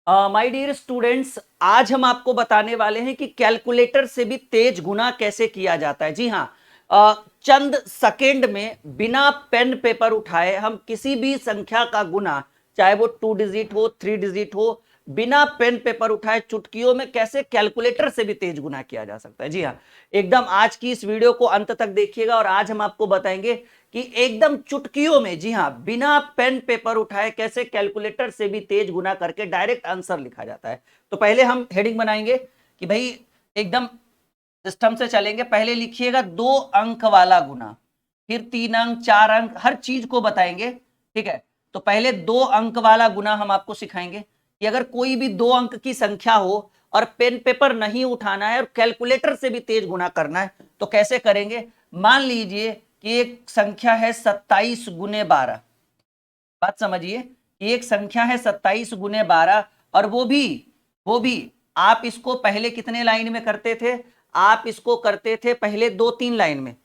My dear students, आज हम आपको बताने वाले हैं कि कैलकुलेटर से भी तेज गुना कैसे किया जाता है। जी हाँ, चंद सेकेंड में बिना पेन पेपर उठाए हम किसी भी संख्या का गुना, चाहे वो 2 डिजिट हो 3 डिजिट हो, बिना पेन पेपर उठाए चुटकियों में कैसे कैलकुलेटर से भी तेज गुना किया जा सकता है। जी हाँ, एकदम आज की इस वीडियो को अंत तक देखिएगा और आज हम आपको बताएंगे कि एकदम चुटकियों में, जी हाँ, बिना पेन पेपर उठाए कैसे कैलकुलेटर से भी तेज गुना करके डायरेक्ट आंसर लिखा जाता है। तो पहले हम हेडिंग बनाएंगे कि भाई एकदम सिस्टम से चलेंगे। पहले लिखिएगा 2 अंक वाला गुना, फिर 3 अंक 4 अंक हर चीज को बताएंगे। ठीक है, तो पहले 2 अंक वाला गुना हम आपको सिखाएंगे कि अगर कोई भी 2 अंक की संख्या हो और पेन पेपर नहीं उठाना है और कैलकुलेटर से भी तेज गुना करना है तो कैसे करेंगे। मान लीजिए कि एक संख्या है 27 × 12। बात समझिए कि एक संख्या है 27 × 12 और वो भी आप इसको पहले कितने लाइन में करते थे? आप इसको करते थे पहले 2-3 लाइन में।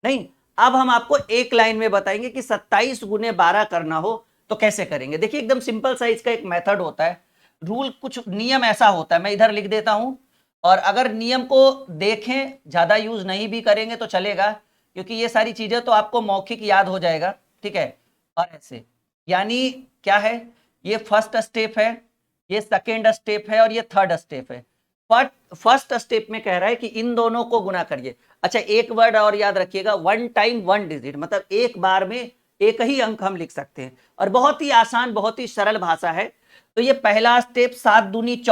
नहीं, अब हम आपको एक लाइन में बताएंगे कि 27 × 12 करना हो तो कैसे करेंगे। देखिए, एकदम सिंपल सा इसका एक मेथड होता है, रूल कुछ नियम ऐसा होता है। मैं इधर लिख देता हूं और अगर नियम को देखें, ज्यादा यूज नहीं भी करेंगे तो चलेगा, क्योंकि ये सारी चीजें तो आपको मौखिक याद हो जाएगा। ठीक है, और ऐसे यानी क्या है, ये फर्स्ट स्टेप है, ये सेकेंड स्टेप है और ये थर्ड स्टेप है। फर्स्ट स्टेप में कह रहा है कि इन दोनों को गुना करिए। अच्छा, एक वर्ड और याद रखिएगा, 1 टाइम 1 डिजिट, मतलब एक बार में एक ही अंक हम लिख सकते हैं और बहुत ही आसान, बहुत ही सरल भाषा है। तो ये पहला स्टेप 7×2 =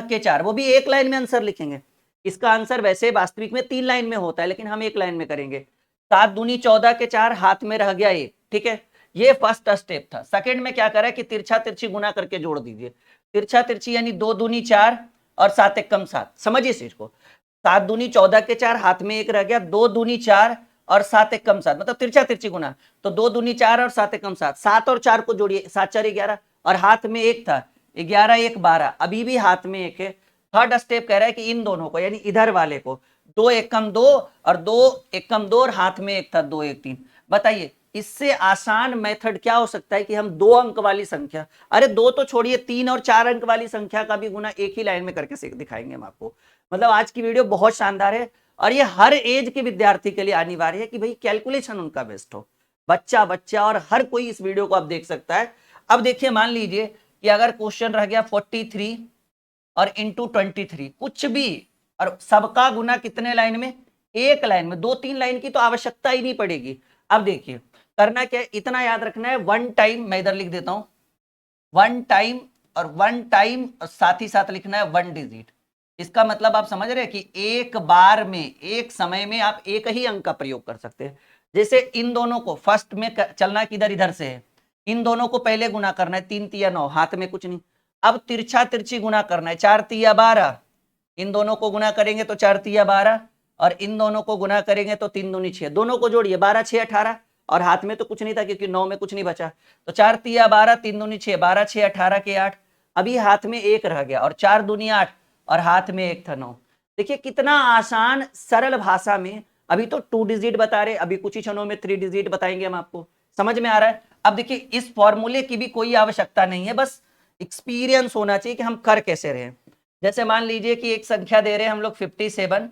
14 वो भी एक लाइन में आंसर लिखेंगे। इसका आंसर वैसे वास्तविक में 3 लाइन में होता है, लेकिन हम एक लाइन में करेंगे। 7×2 = 14 हाथ में रह गया एक। ठीक है, ये फर्स्ट स्टेप था। सेकंड में क्या करा है कि तिरछा तिरछी गुना करके जोड़ दीजिए। तिरछा तिरछी यानी 2×2 = 4 और 7×1 = 7। समझिए इस चीज को, 7×2 = 14 हाथ में एक रह गया, 2×2 = 4 और 7×1 = 7, मतलब तिरछा तिरछी गुना। तो 2×2 = 4 और 7×1 = 7, 7 और 4 को जोड़िए, 7×4 = 11 और हाथ में एक था, 11×1 = 12, अभी भी हाथ में एक है। थर्ड स्टेप कह रहा है कि इन दोनों को, यानी इधर वाले को, 2×1 = 2 और 2×1 = 2 और हाथ में एक था, 2×1 = 3। बताइए इससे आसान मेथड क्या हो सकता है कि हम 2 अंक वाली संख्या, अरे दो तो छोड़िए, 3 और 4 अंक वाली संख्या का भी गुना एक ही लाइन में करके दिखाएंगे हम आपको। मतलब आज की वीडियो बहुत शानदार है और ये हर एज के विद्यार्थी के लिए अनिवार्य है कि भाई कैलकुलेशन उनका बेस्ट हो। बच्चा बच्चा और हर कोई इस वीडियो को अब देख सकता है। अब देखिए, मान लीजिए कि अगर क्वेश्चन रह गया 43 और इंटू 23, कुछ भी, और सबका गुना कितने लाइन में? एक लाइन में। 2-3 लाइन की तो आवश्यकता ही नहीं पड़ेगी। अब देखिए करना क्या है, इतना याद रखना है, 1 टाइम, मैं इधर लिख देता हूं 1 टाइम, और 1 टाइम और साथ ही साथ लिखना है 1 डिजिट। इसका मतलब आप समझ रहे हैं कि एक बार में, एक समय में आप एक ही अंक का प्रयोग कर सकते हैं। जैसे इन दोनों को फर्स्ट में चलना किधर, इधर से है, इन दोनों को पहले गुना करना है, 3×3 = 9, हाथ में कुछ नहीं। अब तिरछा तिरछी गुना करना है, 4×3 = 12, इन दोनों को गुना करेंगे तो 4×3 = 12 और इन दोनों को गुना करेंगे तो 3×2 = 6, दोनों को जोड़िए, 12×6 = 18 और हाथ में तो कुछ नहीं था क्योंकि 9 में कुछ नहीं बचा। तो 4×3 = 12, 3×2 = 6, 12×6 = 18 अभी हाथ में एक रह गया और 4×2 = 8 और हाथ में एक था, 9। देखिए कितना आसान सरल भाषा में। अभी तो 2 डिजिट बता रहे, अभी कुछ ही क्षणों में 3 डिजिट बताएंगे हम आपको। समझ में आ रहा है? अब देखिए इस फॉर्मूले की भी कोई आवश्यकता नहीं है, बस एक्सपीरियंस होना चाहिए कि हम कर कैसे रहे। जैसे मान लीजिए कि एक संख्या दे रहे हैं हम लोग 57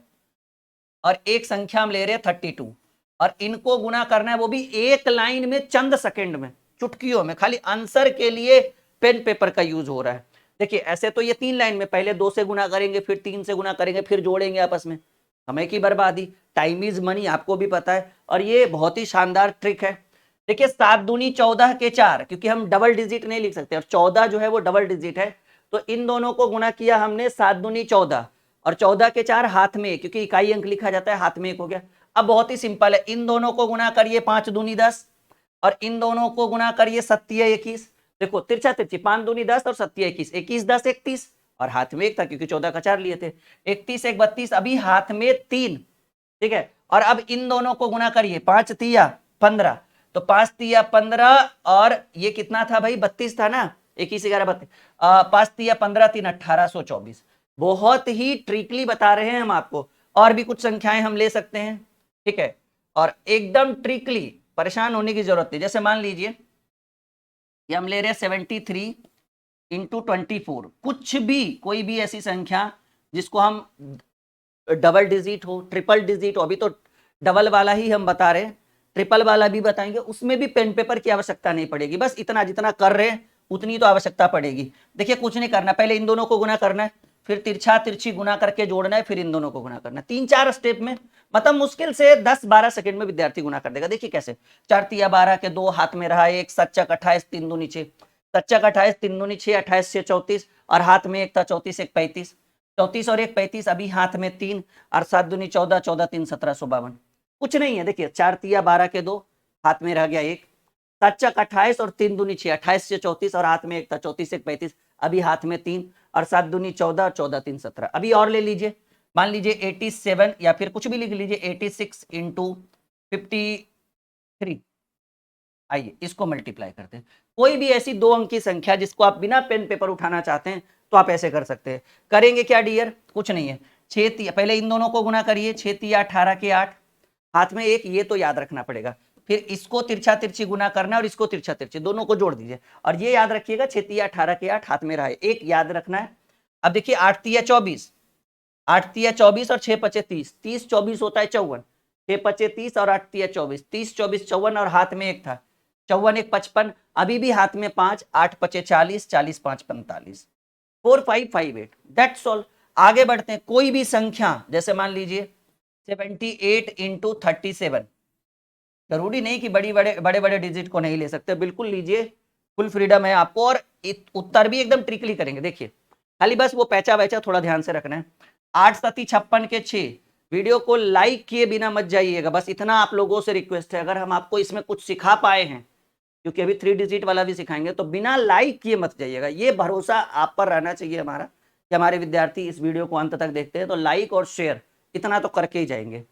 और एक संख्या हम ले रहे हैं 32 और इनको गुना करना है, वो भी एक लाइन में, चंद सेकंड में, चुटकियों में, खाली आंसर के लिए पेन पेपर का यूज हो रहा है। देखिए ऐसे तो ये 3 लाइन में, पहले 2 से गुना करेंगे, फिर 3 से गुना करेंगे, फिर जोड़ेंगे आपस में, समय की बर्बादी, टाइम इज मनी, आपको भी पता है। और ये बहुत ही शानदार ट्रिक है। देखिए 7×2 = 14 क्योंकि हम डबल डिजिट नहीं लिख सकते और 14 जो है वो डबल डिजिट है, तो इन दोनों को गुना किया हमने, 7×2 = 14 और 14×4 हाथ में, क्योंकि इकाई अंक लिखा जाता है, हाथ में एक हो गया। अब बहुत ही सिंपल है, इन दोनों को गुना करिए, 5×2 = 10 और इन दोनों को गुना करिए 7×21। देखो तिरछा तिरछी, 5×2 = 10 और 7×21, 21×10 = 31 और हाथ में एक था क्योंकि 14×4 लिए थे, 31×1 = 32, अभी हाथ में 3। ठीक है, और अब इन दोनों को गुना करिए, 5×3 = 15, तो 5×3 = 15 और ये कितना था भाई, 32 था ना, 21×11 = 32, 5×3 = 15, 3 1824। बहुत ही ट्रिकली बता रहे हैं हम आपको, और भी कुछ संख्याएं हम ले सकते हैं। ठीक है, और एकदम ट्रिकली, परेशान होने की जरूरत नहीं। जैसे मान लीजिए कि हम ले रहे हैं 73 इंटू 24, कुछ भी कोई भी ऐसी संख्या जिसको हम डबल डिजिट हो, ट्रिपल डिजिट हो, अभी तो डबल वाला ही हम बता रहे हैं, ट्रिपल वाला भी बताएंगे, उसमें भी पेन पेपर की आवश्यकता नहीं पड़ेगी। बस इतना जितना कर रहे हैं उतनी तो आवश्यकता पड़ेगी। देखिए कुछ नहीं करना, पहले इन दोनों को गुना करना है, फिर तिरछा तिरछी गुना करके जोड़ना है, फिर इन दोनों को गुना करना है। 3-4 स्टेप में, मतलब मुश्किल से 10-12 सेकंड में विद्यार्थी गुना कर देगा। देखिए कैसे, 4 तिया 12 के 2, हाथ में रहा 1, 7 चक 28, 3 दूनी 6, 7 चक 28, 3 दूनी 6, 28 से 34, और हाथ में 1 था 34, 1 35, 34 और 1 35, अभी हाथ में 3, और 7 दूनी 14, 14 3 1752। कुछ नहीं है, देखिए 4 तिया 12 के 2, हाथ में रह गया 1, 7 चक 28 और 3 दूनी 6, 28 से 34, और हाथ में 1 था 34, 1 35, अभी हाथ में 3, और 7 दूनी 14, 14 3 17। अभी और ले लीजिए, मान लीजिए 87, या फिर कुछ भी लिख लीजिए, 86 इंटू 53। आइए इसको मल्टीप्लाई करते हैं। कोई भी ऐसी 2 अंक की संख्या जिसको आप बिना पेन पेपर उठाना चाहते हैं तो आप ऐसे कर सकते हैं। करेंगे क्या डियर, कुछ नहीं है, 6 तिया, पहले इन दोनों को गुना करिए, 6 तिया 18 के 8, हाथ में 1, ये तो याद रखना पड़ेगा। फिर इसको तिरछा तिरछी गुना करना और इसको तिरछा तिरछी, दोनों को जोड़ दीजिए, और ये याद रखिएगा 6 तिया 18 के 8, हाथ में रहा है 1, याद रखना है। अब देखिए 8 तिया 24, 8 तिया 24 और 6 पचे 30, 30 24 होता है 54, 6 पचे 30 और 8 तिया 24, 30 24 54, और हाथ में 1 था 54, 1 55, अभी भी हाथ में 5, 8 पचे 40, 40 5 45, 4558। That's all. आगे बढ़ते हैं, कोई भी संख्या, जैसे मान लीजिए 78 इंटू 37, जरूरी नहीं कि बड़ी बड़े बड़े बड़े डिजिट को नहीं ले सकते, बिल्कुल लीजिए, फुल फ्रीडम है आपको, और उत्तर भी एकदम ट्रिकली करेंगे। देखिए खाली बस वो पैचा वैचा थोड़ा ध्यान से रखना है। 8 सती 56 के 6, वीडियो को लाइक किए बिना मत जाइएगा, बस इतना आप लोगों से रिक्वेस्ट है। अगर हम आपको इसमें कुछ सिखा पाए हैं, क्योंकि अभी 3 डिजिट वाला भी सिखाएंगे, तो बिना लाइक किए मत जाइएगा। ये भरोसा आप पर रहना चाहिए हमारा, कि हमारे विद्यार्थी इस वीडियो को अंत तक देखते हैं, तो लाइक और शेयर इतना तो करके ही जाएंगे।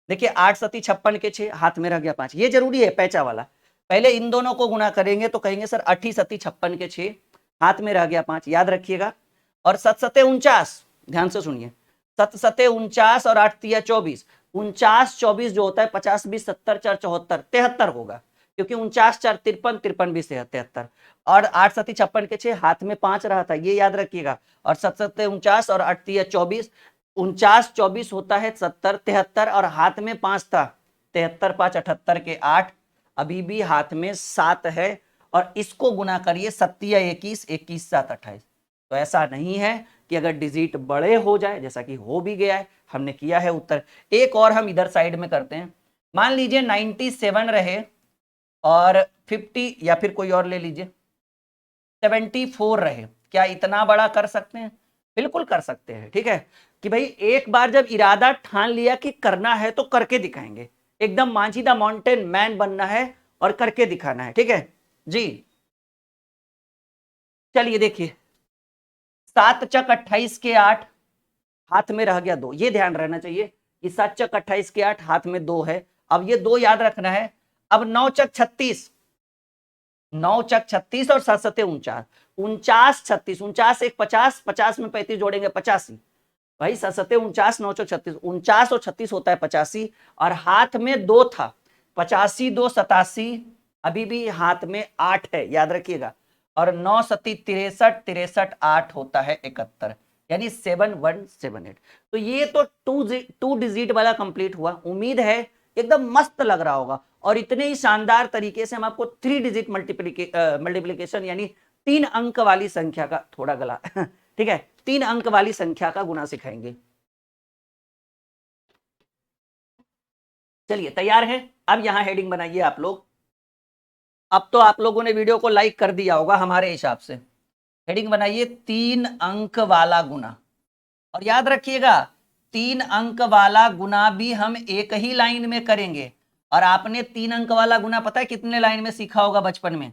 देखिए 8 सती 56 के 6, हाथ में रह गया 5, ये जरूरी है पैचा वाला। पहले इन दोनों को गुना करेंगे तो कहेंगे सर 8 सती 56 के 6, हाथ में रह गया 5, याद रखिएगा। और 7 सते 49, ध्यान से सुनिए, 7 सते 49 और 8 तिया 24, 49 24 जो होता है 50 20 70 4 74, 73 होगा, क्योंकि 49 4 53, 53 20 73, और 8 सती 56 के 6, हाथ में 5 रहा था, ये याद रखिएगा। और 7 सते 49 और 8 तिया 24, 49 24 होता है 70 73, और हाथ में 5 था, 73 5 78 के 8, अभी भी हाथ में 7 है, और इसको गुना करिए, 7 21, 21 7 28। तो ऐसा नहीं है कि अगर डिजिट बड़े हो जाए, जैसा कि हो भी गया है, हमने किया है उत्तर। एक और हम इधर साइड में करते हैं, मान लीजिए 97 रहे और 50, या फिर कोई और ले लीजिए 74 रहे, क्या इतना बड़ा कर सकते हैं? बिल्कुल कर सकते हैं। ठीक है कि भाई एक बार जब इरादा ठान लिया कि करना है तो करके दिखाएंगे, एकदम मांझी द माउंटेन मैन बनना है और करके दिखाना है। ठीक है जी, चलिए देखिए 7 चक 28 के 8, हाथ में रह गया 2, ये ध्यान रहना चाहिए कि 7 चक 28 के 8, हाथ में 2 है, अब ये 2 याद रखना है। अब 9 चक 36, 9 चक 36 और 7 सते 49, 49 36, 49 1 50, 50 में 35 जोड़ेंगे 85, भाई 7 सते 49, 9 चक 36, 49 और 36 होता है 85, और हाथ में 2 था, 85 2 87, अभी भी हाथ में 8 है, याद रखिएगा। और 9 सती 63, 63 8 होता है 71, यानी 7178। तो ये तो टू डिजिट वाला कंप्लीट हुआ। उम्मीद है एकदम मस्त लग रहा होगा, और इतने ही शानदार तरीके से हम आपको 3 डिजिट मल्टीप्लीकेशन यानी 3 अंक वाली संख्या का, थोड़ा गला ठीक है, 3 अंक वाली संख्या का गुना सिखाएंगे। चलिए तैयार है, अब यहां हेडिंग बनाइए आप लोग। अब तो आप लोगों ने वीडियो को लाइक कर दिया होगा हमारे हिसाब से। हेडिंग बनाइए 3 अंक वाला गुना, और याद रखिएगा 3 अंक वाला गुना भी हम एक ही लाइन में करेंगे। और आपने 3 अंक वाला गुना पता है कितने लाइन में सीखा होगा बचपन में?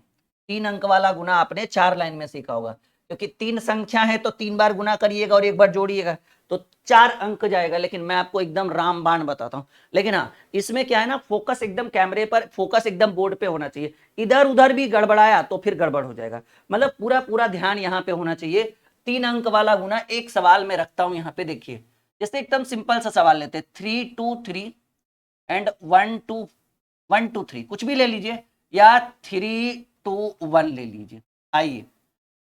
3 अंक वाला गुना आपने 4 लाइन में सीखा होगा, क्योंकि 3 संख्या है तो 3 बार गुना करिएगा और 1 बार जोड़िएगा, तो 4 अंक जाएगा। लेकिन मैं आपको एकदम रामबाण बताता हूं। लेकिन हाँ, इसमें क्या है ना, फोकस एकदम कैमरे पर, फोकस एकदम बोर्ड पे होना चाहिए। इधर उधर भी गड़बड़ाया तो फिर गड़बड़ हो जाएगा, मतलब पूरा पूरा ध्यान यहाँ पे होना चाहिए। 3 अंक वाला गुना एक सवाल में रखता हूं, यहाँ पे देखिए, जैसे एकदम सिंपल सा सवाल लेते हैं, 3 2 3 एंड 1 2 1 2 3, कुछ भी ले लीजिए, या 3 2 1 ले लीजिए। आइए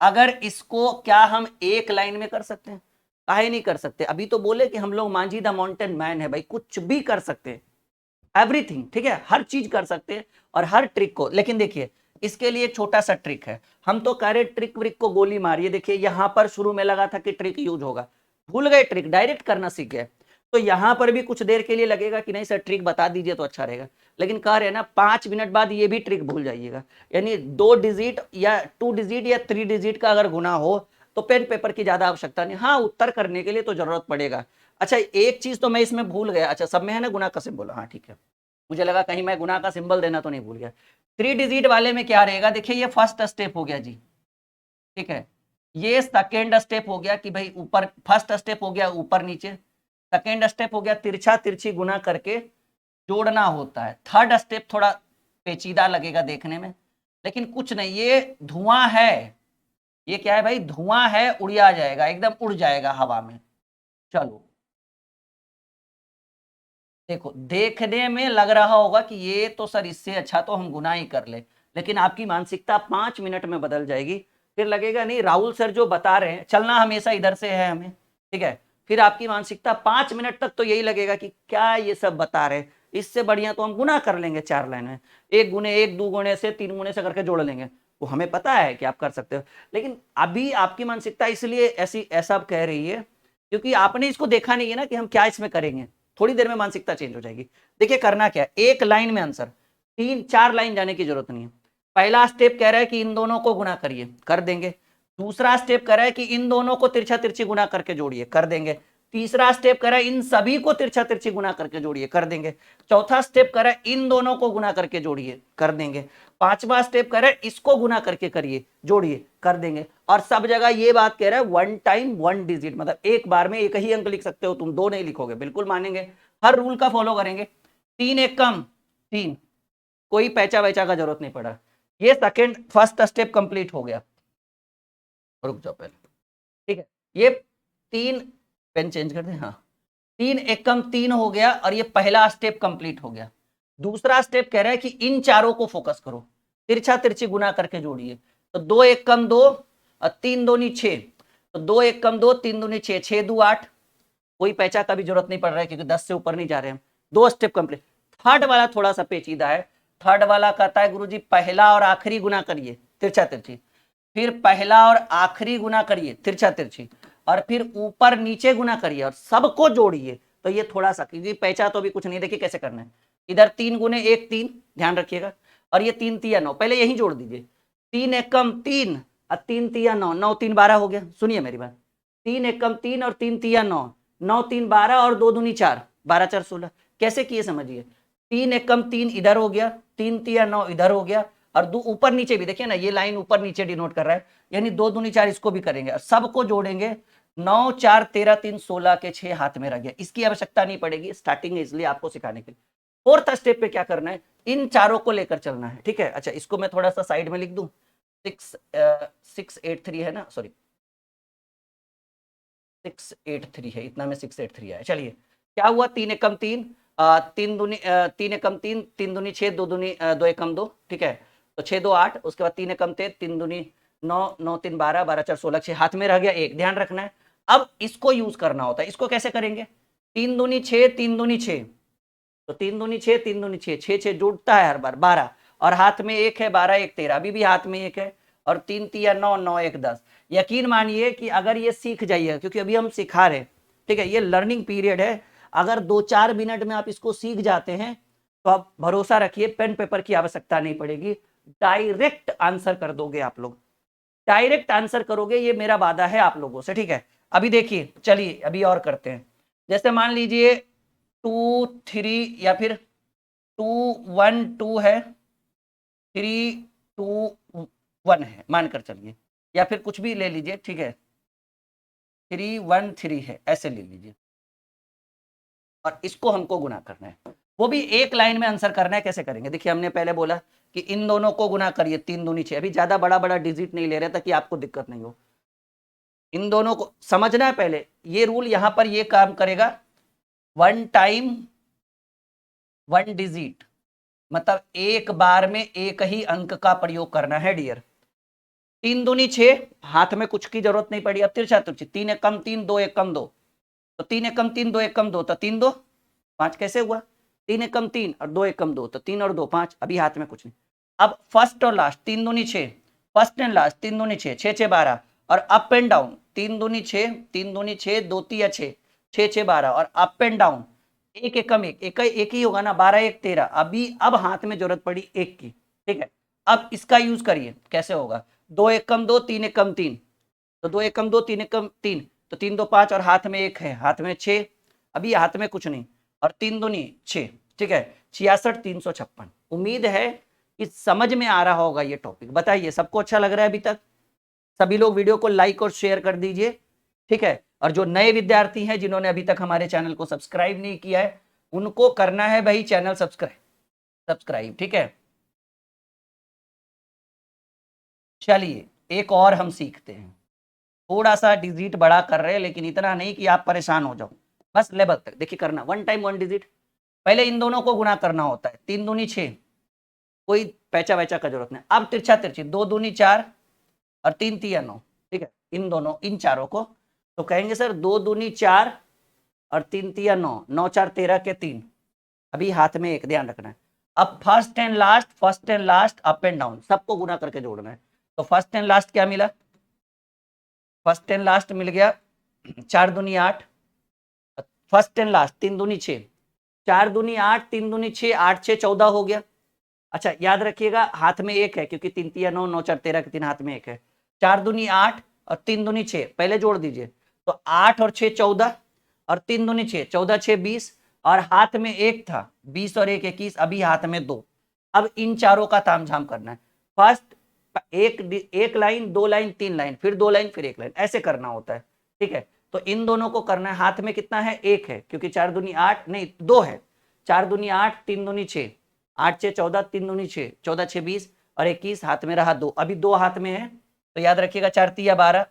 अगर इसको क्या हम एक लाइन में कर सकते हैं? काहे नहीं कर सकते? अभी तो बोले कि हम लोग मांझी द माउंटेन मैन है भाई, कुछ भी कर सकते हैं, एवरीथिंग, ठीक है, हर चीज कर सकते हैं और हर ट्रिक को। लेकिन देखिए इसके लिए एक छोटा सा ट्रिक है, हम तो कह रहे ट्रिक व्रिक को गोली मारिए। देखिए यहां पर शुरू में लगा था कि ट्रिक यूज होगा, भूल गए, ट्रिक डायरेक्ट करना सीख गए। तो यहां पर भी कुछ देर के लिए लगेगा कि नहीं सर ट्रिक बता दीजिए तो अच्छा रहेगा, लेकिन कह रहे हैं ना 5 मिनट बाद ये भी ट्रिक भूल जाइएगा। यानी 2 डिजिट या 2 डिजिट या 3 डिजिट का अगर गुना हो तो पेन पेपर की ज्यादा आवश्यकता नहीं, हाँ उत्तर करने के लिए तो जरूरत पड़ेगा। अच्छा एक चीज तो मैं इसमें भूल गया, अच्छा सब में है ना गुना का सिंबल, हाँ ठीक है, मुझे लगा कहीं मैं गुना का सिंबल देना तो नहीं भूल गया। 3 डिजिट वाले में क्या रहेगा, देखिए ये फर्स्ट स्टेप हो गया जी, ठीक है, ये सेकेंड स्टेप हो गया कि भाई ऊपर, फर्स्ट स्टेप हो गया ऊपर नीचे, सेकेंड स्टेप हो गया तिरछा तिरछी गुना करके जोड़ना होता है, थर्ड स्टेप थोड़ा पेचीदा लगेगा देखने में, लेकिन कुछ नहीं, ये धुआं है, ये क्या है भाई, धुआं है, उड़िया जाएगा, एकदम उड़ जाएगा हवा में। चलो देखो देखने में लग रहा होगा कि ये तो सर इससे अच्छा तो हम गुना ही कर ले, लेकिन आपकी मानसिकता 5 मिनट में बदल जाएगी, फिर लगेगा नहीं राहुल सर जो बता रहे हैं चलना हमेशा इधर से है हमें, ठीक है, फिर आपकी मानसिकता 5 मिनट तक तो यही लगेगा कि क्या ये सब बता रहे हैं, इससे बढ़िया तो हम गुना कर लेंगे 4 लाइन में, एक गुने एक, 2 गुने से 3 गुने से करके जोड़ लेंगे, वो हमें पता है कि आप कर सकते हो। लेकिन अभी आपकी मानसिकता इसलिए ऐसी ऐसा कह रही है क्योंकि आपने इसको देखा नहीं है ना कि हम क्या इसमें करेंगे, थोड़ी देर में मानसिकता चेंज हो जाएगी। देखिए करना क्या है, एक लाइन में आंसर, 3-4 लाइन जाने की जरूरत नहीं है। पहला स्टेप कह रहा है कि इन दोनों को गुना करिए, कर देंगे। दूसरा स्टेप कह रहा है कि इन दोनों को तिरछा तिरछी गुना करके जोड़िए, कर देंगे। तीसरा स्टेप कह रहा है इन सभी को तिरछा तिरछी गुना करके जोड़िए, कर देंगे। चौथा स्टेप कह रहा है इन दोनों को गुना करके जोड़िए, कर देंगे। पांचवा स्टेप कह रहा है इसको गुना करके करिए, जोड़िए, कर देंगे। और सब जगह ये बात कह रहा है 1 टाइम 1 डिजिट, मतलब एक बार में एक ही अंक लिख सकते हो तुम, दो नहीं लिखोगे, बिल्कुल मानेंगे, हर रूल का फॉलो करेंगे। 3 1 कम 3, कोई पैचा वैचा का जरूरत नहीं पड़ा। ये सेकेंड फर्स्ट स्टेप कंप्लीट हो गया, रुक जाओ पहले, ठीक है, ये 3, पेन चेंज कर दे, हाँ, 3 1 कम 3 हो गया और ये पहला स्टेप कंप्लीट हो गया। दूसरा स्टेप कह रहा है कि इन चारों को फोकस करो, तिरछा तिरछी गुना करके जोड़िए, तो 2 1 कम 2 और 3 2 6, तो 2 1 कम 2 3 2 6, 6 2 8, कोई पैचा का भी जरूरत नहीं पड़ रहा है क्योंकि 10 से ऊपर नहीं जा रहे हैं, 2 स्टेप कंप्लीट। थर्ड वाला थोड़ा सा पेचीदा है, थर्ड वाला कहता है गुरुजी पहला और आखिरी गुना करिए तिरछा तिरछी, फिर पहला और आखिरी गुना करिए तिरछा तिरछी, और फिर ऊपर नीचे गुना करिए और सबको जोड़िए। तो ये थोड़ा सा, क्योंकि पैचा तो भी कुछ नहीं, देखिए कैसे करना है, इधर 3 गुने 1 3, ध्यान रखिएगा, और ये 3 3 9, पहले यही जोड़ दीजिए, 3 1 कम 3 और 3 3 9, 9 3 12 हो गया, सुनिए मेरी बात, 3 1 कम 3 और 3 3 9, 9 3 12 और 2 दूनी 4, 12 4 16, कैसे किए समझिए, 3 1 कम 3 इधर हो गया, 3 3 9 इधर हो गया, और ऊपर नीचे भी देखिए ना, ये लाइन ऊपर नीचे डिनोट कर रहा है, यानी 2 दूनी 4 इसको भी करेंगे और सबको जोड़ेंगे, 9 4 13 3 16 के 6 हाथ में रह गया, इसकी आवश्यकता नहीं पड़ेगी, स्टार्टिंग है इसलिए आपको सिखाने के लिए। फोर्थ स्टेप पे क्या करना है, इन चारों को लेकर चलना है, ठीक है। अच्छा इसको मैं थोड़ा सा साइड में लिख दूं, 6 8 3 है ना, सॉरी 6 8 3 है, इतना में 6 8 3 आया। चलिए क्या हुआ, 3 1 कम 3, 3 1 कम 3, 3 दूनी 6, 2 1 कम 2, ठीक है, तो 6 2 8, उसके बाद 3 1 कम 3, 3 दूनी 9, 9 3 12, 12 4 16, 6 हाथ में रह गया एक, ध्यान रखना है। अब इसको यूज करना होता है, इसको कैसे करेंगे, 3 दूनी 6, 3 दूनी 6, तो 3 दूनी 6, 3 दूनी 6, 6 जुड़ता है हर बार 12, और हाथ में एक है, 12 1 13, अभी भी हाथ में एक है, और 3 3 9, 9 1 10। यकीन मानिए कि अगर ये सीख जाइए, क्योंकि अभी हम सिखा रहे, ठीक है, ये लर्निंग पीरियड है, अगर 2-4 मिनट में आप इसको सीख जाते हैं तो आप भरोसा रखिए पेन पेपर की आवश्यकता नहीं पड़ेगी, डायरेक्ट आंसर कर दोगे आप लोग, डायरेक्ट आंसर करोगे, ये मेरा वादा है आप लोगों से, ठीक है। अभी देखिए चलिए अभी और करते हैं, जैसे मान लीजिए 2 3 या फिर 2 1 2 है, 3 2 1 है, मानकर चलिए, या फिर कुछ भी ले लीजिए, ठीक है, 3 1 3 है, ऐसे ले लीजिए, और इसको हमको गुना करना है, वो भी एक लाइन में आंसर करना है। कैसे करेंगे, देखिए हमने पहले बोला कि इन दोनों को गुना करिए, 3 दूनी 6, अभी ज्यादा बड़ा बड़ा डिजिट नहीं ले रहे ताकि आपको दिक्कत नहीं हो, इन दोनों को समझना है पहले, ये रूल यहां पर ये काम करेगा, 1 टाइम 1 डिजिट, मतलब एक बार में एक ही अंक का प्रयोग करना है डियर, 3 दूनी 6, हाथ में कुछ की जरूरत नहीं पड़ी। अब तिरछा तिरछी, 3 एक कम 3, 2 एक कम 2, तो 3 एक कम 3, 2 एक कम 2, तो 3 2 5 कैसे हुआ? 3 एक कम 3 और 2 एक कम 2, तो 3 और 2 5। अभी हाथ में कुछ नहीं। अब फर्स्ट और लास्ट 3 दूनी 6, फर्स्ट एंड लास्ट 3 दूनी 6, 6 6 12, और अप एंड डाउन 3 दूनी 6, 3 दूनी 6, 2 तिया 6, 6 6 12, और अप एंड डाउन एक एक कम एक ही होगा ना, 12 1 13। अभी अब हाथ में जरूरत पड़ी एक की, ठीक है। अब इसका यूज करिए, कैसे होगा? 2 एक कम 2, 3 एक कम 3, तो 2 एक कम 2, 3 एक कम 3, तो 3 2 5, और हाथ में एक है, हाथ में 6। अभी हाथ में कुछ नहीं, और 3 दूनी 6, ठीक है। 66 356। उम्मीद है कि समझ में आ रहा होगा ये टॉपिक। बताइए सबको अच्छा लग रहा है अभी तक? सभी लोग वीडियो को लाइक और शेयर कर दीजिए, ठीक है। और जो नए विद्यार्थी हैं जिन्होंने अभी तक हमारे चैनल को सब्सक्राइब नहीं किया है, उनको करना है भाई चैनल सब्सक्राइब, ठीक है। चलिए एक और हम सीखते हैं। थोड़ा सा डिजिट बड़ा कर रहे हैं, लेकिन इतना नहीं कि आप परेशान हो जाओ, बस लेवल तक देखिए करना। 1 टाइम 1 डिजिट, पहले इन दोनों को गुना करना होता है। 3 दूनी 6, कोई पैचा वैचा का जरूरत नहीं। अब तिरछा तिरछी, 2 दूनी 4 और 3 तिया 9, ठीक है। इन दोनों, इन चारों को तो कहेंगे सर 2 दूनी 4 और 3 तिया 9, 9 4 13 के 3। अभी हाथ में एक, ध्यान रखना है। अब first and last up and down सबको गुना करके जोड़ना है। तो फर्स्ट एंड लास्ट क्या मिला? फर्स्ट एंड लास्ट मिल गया 4 दूनी 8, फर्स्ट एंड लास्ट 3 दूनी 6, 4 दूनी 8, 3 दूनी 6, 8 6 14 हो गया। अच्छा याद रखिएगा हाथ में एक है, क्योंकि 3 तिया 9, 9 4 13 के 3 हाथ में एक है। 4 दूनी 8 और 3 दूनी 6, पहले जोड़ दीजिए, तो 8 और 6 14, और 3 दूनी 6, 14 6 20, और हाथ में एक था, 20 और 1 21, अभी हाथ में 2। अब इन चारों का तामझाम करना है। फर्स्ट एक लाइन, 2 लाइन, 3 लाइन, फिर 2 लाइन, फिर 1 लाइन, ऐसे करना होता है, ठीक है। तो इन दोनों को करना है। हाथ में कितना है? एक है, क्योंकि 4 दूनी 8 नहीं 2 है। 4 दूनी 8, 3 दूनी 6, 8 6 14, 3 दूनी 6, 14 6 20 और 21, हाथ में रहा 2। अभी 2 हाथ में है, तो याद रखिएगा 4 तिया 12,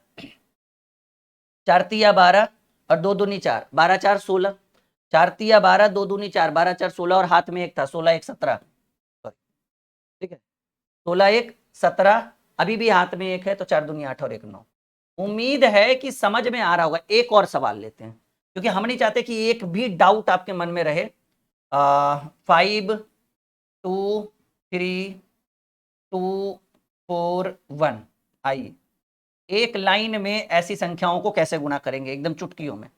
4 तिया 12 और 2 दूनी 4, 12 4 16, 4 तिया 12, 2 दूनी 4, 12 4 16, और हाथ में एक था, 16 1 17, ठीक है। 16 1 17, अभी भी हाथ में एक है, तो 4 दूनी 8 और 1 9। उम्मीद है कि समझ में आ रहा होगा। एक और सवाल लेते हैं, क्योंकि हम नहीं चाहते कि एक भी डाउट आपके मन में रहे। 5 2 3 2 4 1। आइए एक लाइन में ऐसी संख्याओं को कैसे गुना करेंगे, एकदम चुटकियों में।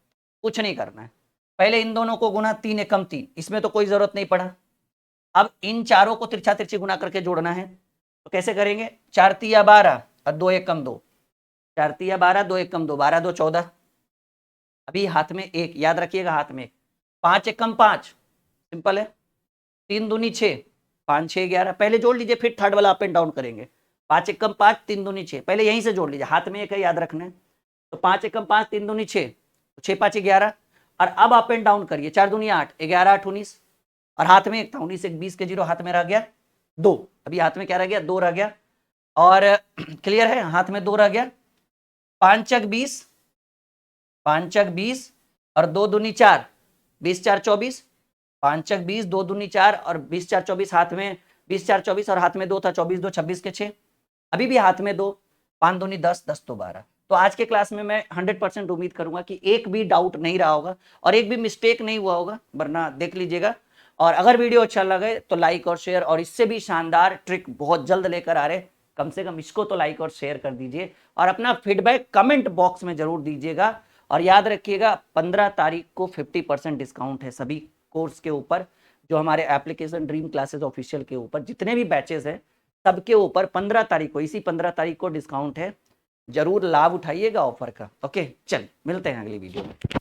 कुछ नहीं करना है, पहले इन दोनों को गुना, 3 एकम 3, इसमें तो कोई जरूरत नहीं पड़ा। अब इन चारों को तिरछा तिरछी गुना करके जोड़ना है, तो कैसे करेंगे? 4 तिया 12 और 2 एकम 2, 4 तिया 12, 2 एकम 2, 12 2 14। अभी हाथ में एक, याद रखिएगा हाथ में एक। 5 एकम 5, सिंपल है। 3 दूनी 6, 5 6 11, पहले जोड़ लीजिए, फिर थर्ड वाला अप एंड डाउन करेंगे। 5 एकम 5, 3 दूनी 6, पहले यहीं से जोड़ लीजिए, हाथ में एक है, याद रखना है। तो 5 एकम 5, 3 दूनी 6, 6 5 11, और अब अप एंड डाउन करिए। 4 दूनी 8, 11 8 19, और हाथ में एक था, 19 1 20 के 0, हाथ में रह गया 2। अभी हाथ में क्या रह गया? 2 रह गया। और क्लियर है, हाथ में 2 रह गया। 5 चक 20, 5 चक 20 और 2 दूनी 4, 20 4 24, 5 चक 20, 2 दूनी 4 और 20 4 24, हाथ में 20 4 24, और हाथ में 2 था, 24 2 26 के 6। अभी भी हाथ में 2, 5 दूनी 10, 10 तो 12। तो आज के क्लास में मैं 100% उम्मीद करूंगा कि एक भी डाउट नहीं रहा होगा और एक भी मिस्टेक नहीं हुआ होगा, वरना देख लीजिएगा। और अगर वीडियो अच्छा लगे तो लाइक और शेयर, और इससे भी शानदार ट्रिक बहुत जल्द लेकर आ रहे, कम से कम इसको तो लाइक और शेयर कर दीजिए, और अपना फीडबैक कमेंट बॉक्स में जरूर दीजिएगा। और याद रखिएगा 15 तारीख को 50% डिस्काउंट है सभी कोर्स के ऊपर, जो हमारे एप्लीकेशन ड्रीम क्लासेस ऑफिशियल के ऊपर जितने भी बैचेस हैं सबके ऊपर 15 तारीख को, इसी 15 तारीख को डिस्काउंट है। जरूर लाभ उठाइएगा ऑफर का। ओके, चल मिलते हैं अगली वीडियो में।